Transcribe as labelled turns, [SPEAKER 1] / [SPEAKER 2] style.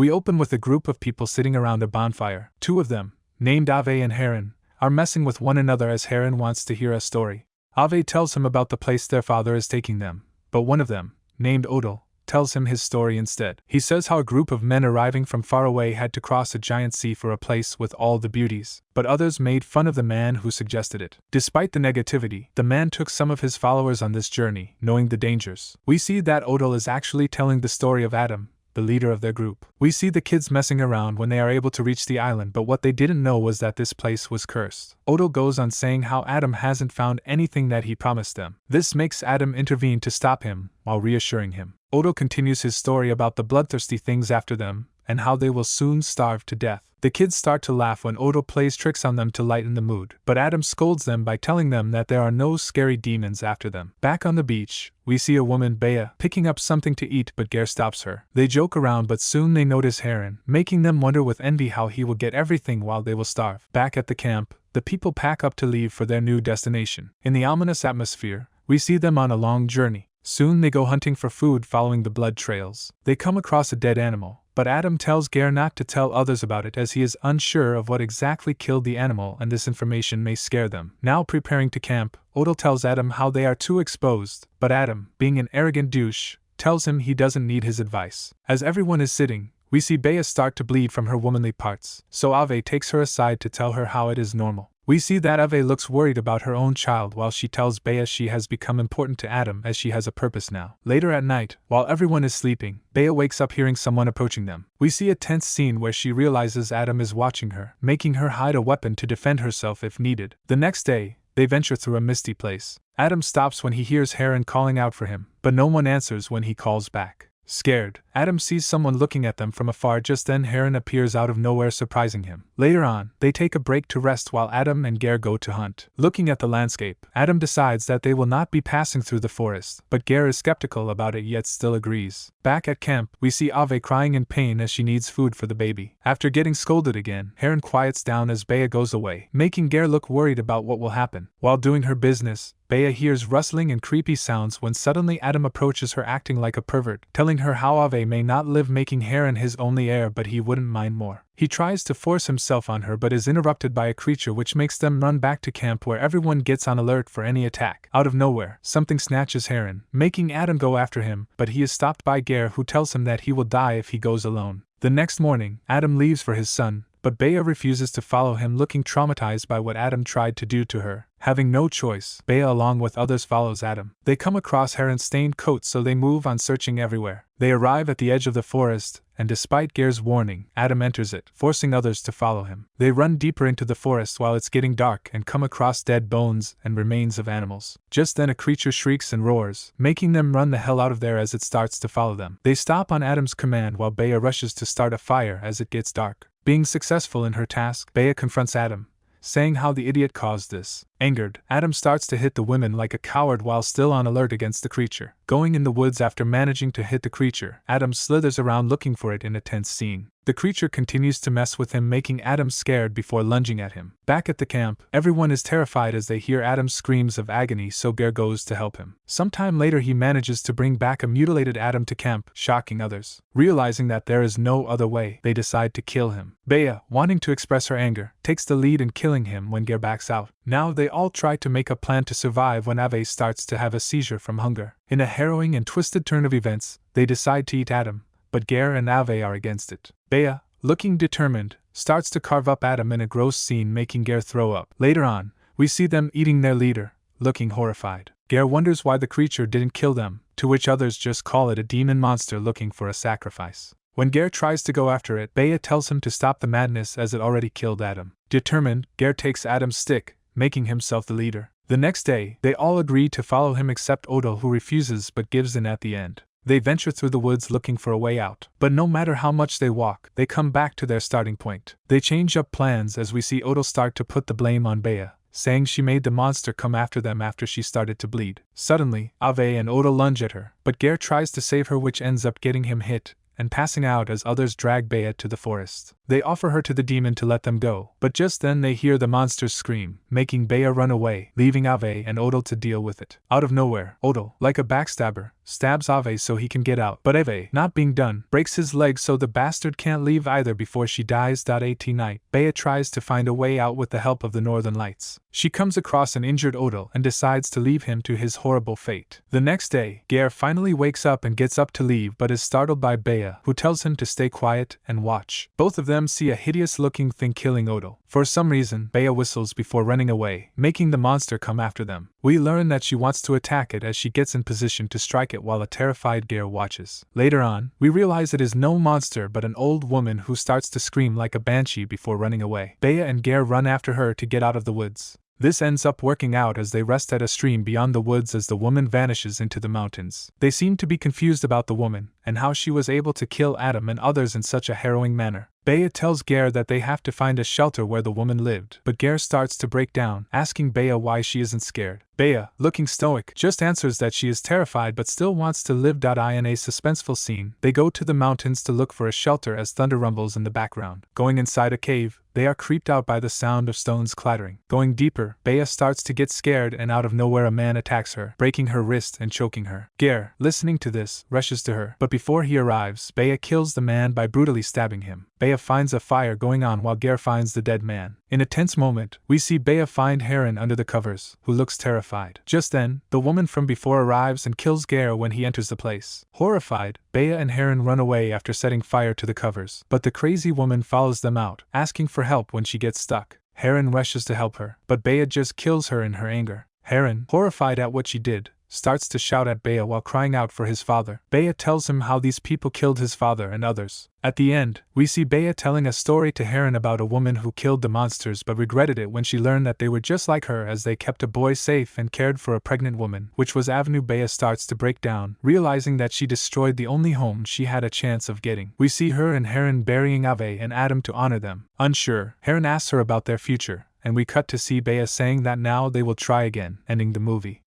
[SPEAKER 1] We open with a group of people sitting around a bonfire. Two of them, named Ave and Heron, are messing with one another as Heron wants to hear a story. Ave tells him about the place their father is taking them, but one of them, named Odell, tells him his story instead. He says how a group of men arriving from far away had to cross a giant sea for a place with all the beauties, but others made fun of the man who suggested it. Despite the negativity, the man took some of his followers on this journey, knowing the dangers. We see that Odell is actually telling the story of Adam, the leader of their group. We see the kids messing around when they are able to reach the island, but what they didn't know was that this place was cursed. Odell goes on saying how Adam hasn't found anything that he promised them. This makes Adam intervene to stop him, while reassuring him. Odell continues his story about the bloodthirsty things after them, and how they will soon starve to death. The kids start to laugh when Odell plays tricks on them to lighten the mood, but Adam scolds them by telling them that there are no scary demons after them. Back on the beach, we see a woman, Bea, picking up something to eat, but Gare stops her. They joke around, but soon they notice Heron, making them wonder with envy how he will get everything while they will starve. Back at the camp, the people pack up to leave for their new destination. In the ominous atmosphere, we see them on a long journey. Soon they go hunting for food following the blood trails. They come across a dead animal, but Adam tells Gare not to tell others about it as he is unsure of what exactly killed the animal and this information may scare them. Now preparing to camp, Odell tells Adam how they are too exposed, but Adam, being an arrogant douche, tells him he doesn't need his advice. As everyone is sitting, we see Bea start to bleed from her womanly parts, so Ave takes her aside to tell her how it is normal. We see that Ave looks worried about her own child while she tells Bea she has become important to Adam as she has a purpose now. Later at night, while everyone is sleeping, Bea wakes up hearing someone approaching them. We see a tense scene where she realizes Adam is watching her, making her hide a weapon to defend herself if needed. The next day, they venture through a misty place. Adam stops when he hears Heron calling out for him, but no one answers when he calls back. Scared, Adam sees someone looking at them from afar. Just then Heron appears out of nowhere, surprising him. Later on, they take a break to rest while Adam and Gare go to hunt. Looking at the landscape, Adam decides that they will not be passing through the forest, but Gare is skeptical about it yet still agrees. Back at camp, we see Ave crying in pain as she needs food for the baby. After getting scolded again, Heron quiets down as Bea goes away, making Gare look worried about what will happen. While doing her business, Bea hears rustling and creepy sounds when suddenly Adam approaches her acting like a pervert, telling her how Ave may not live, making Heron his only heir, but he wouldn't mind more. He tries to force himself on her but is interrupted by a creature which makes them run back to camp where everyone gets on alert for any attack. Out of nowhere, something snatches Heron, making Adam go after him, but he is stopped by Gare, who tells him that he will die if he goes alone. The next morning, Adam leaves for his son, but Bea refuses to follow him, looking traumatized by what Adam tried to do to her. Having no choice, Bea along with others follows Adam. They come across Heron's stained coat, so they move on searching everywhere. They arrive at the edge of the forest, and despite Gare's warning, Adam enters it, forcing others to follow him. They run deeper into the forest while it's getting dark and come across dead bones and remains of animals. Just then a creature shrieks and roars, making them run the hell out of there as it starts to follow them. They stop on Adam's command while Bea rushes to start a fire as it gets dark. Being successful in her task, Bea confronts Adam, saying how the idiot caused this. Angered, Adam starts to hit the women like a coward while still on alert against the creature. Going in the woods after managing to hit the creature, Adam slithers around looking for it in a tense scene. The creature continues to mess with him, making Adam scared before lunging at him. Back at the camp, everyone is terrified as they hear Adam's screams of agony, so Gare goes to help him. Sometime later he manages to bring back a mutilated Adam to camp, shocking others. Realizing that there is no other way, they decide to kill him. Bea, wanting to express her anger, takes the lead in killing him when Gare backs out. Now they all try to make a plan to survive when Ave starts to have a seizure from hunger. In a harrowing and twisted turn of events, they decide to eat Adam, but Gare and Ave are against it. Bea, looking determined, starts to carve up Adam in a gross scene, making Gare throw up. Later on, we see them eating their leader, looking horrified. Gare wonders why the creature didn't kill them, to which others just call it a demon monster looking for a sacrifice. When Gare tries to go after it, Bea tells him to stop the madness as it already killed Adam. Determined, Gare takes Adam's stick, making himself the leader. The next day, they all agree to follow him except Odell, who refuses but gives in at the end. They venture through the woods looking for a way out, but no matter how much they walk, they come back to their starting point. They change up plans as we see Odell start to put the blame on Bea, saying she made the monster come after them after she started to bleed. Suddenly, Ave and Odell lunge at her, but Gare tries to save her, which ends up getting him hit and passing out as others drag Bea to the forest. They offer her to the demon to let them go, but just then they hear the monsters scream, making Bea run away, leaving Ave and Odal to deal with it. Out of nowhere, Odal, like a backstabber, stabs Ave so he can get out, but Ave, not being done, breaks his leg so the bastard can't leave either before she dies. At night, Bea tries to find a way out with the help of the Northern Lights. She comes across an injured Odal and decides to leave him to his horrible fate. The next day, Gare finally wakes up and gets up to leave but is startled by Bea, who tells him to stay quiet and watch. Both of them see a hideous-looking thing killing Odal. For some reason, Bea whistles before running away, making the monster come after them. We learn that she wants to attack it as she gets in position to strike it while a terrified Gare watches. Later on, we realize it is no monster but an old woman who starts to scream like a banshee before running away. Bea and Gare run after her to get out of the woods. This ends up working out as they rest at a stream beyond the woods as the woman vanishes into the mountains. They seem to be confused about the woman, and how she was able to kill Adam and others in such a harrowing manner. Bea tells Gare that they have to find a shelter where the woman lived, but Gare starts to break down, asking Bea why she isn't scared. Bea, looking stoic, just answers that she is terrified but still wants to live. In a suspenseful scene, they go to the mountains to look for a shelter as thunder rumbles in the background. Going inside a cave, they are creeped out by the sound of stones clattering. Going deeper, Bea starts to get scared and out of nowhere a man attacks her, breaking her wrist and choking her. Gare, listening to this, rushes to her, but before he arrives, Bea kills the man by brutally stabbing him. Bea finds a fire going on while Gare finds the dead man. In a tense moment, we see Bea find Heron under the covers, who looks terrified. Just then, the woman from before arrives and kills Gare when he enters the place. Horrified, Bea and Heron run away after setting fire to the covers, but the crazy woman follows them out, asking for help when she gets stuck. Heron rushes to help her, but Bea just kills her in her anger. Heron, horrified at what she did, starts to shout at Bea while crying out for his father. Bea tells him how these people killed his father and others. At the end, we see Bea telling a story to Heron about a woman who killed the monsters but regretted it when she learned that they were just like her as they kept a boy safe and cared for a pregnant woman, which was Avenue. Bea starts to break down, realizing that she destroyed the only home she had a chance of getting. We see her and Heron burying Ave and Adam to honor them. Unsure, Heron asks her about their future, and we cut to see Bea saying that now they will try again, ending the movie.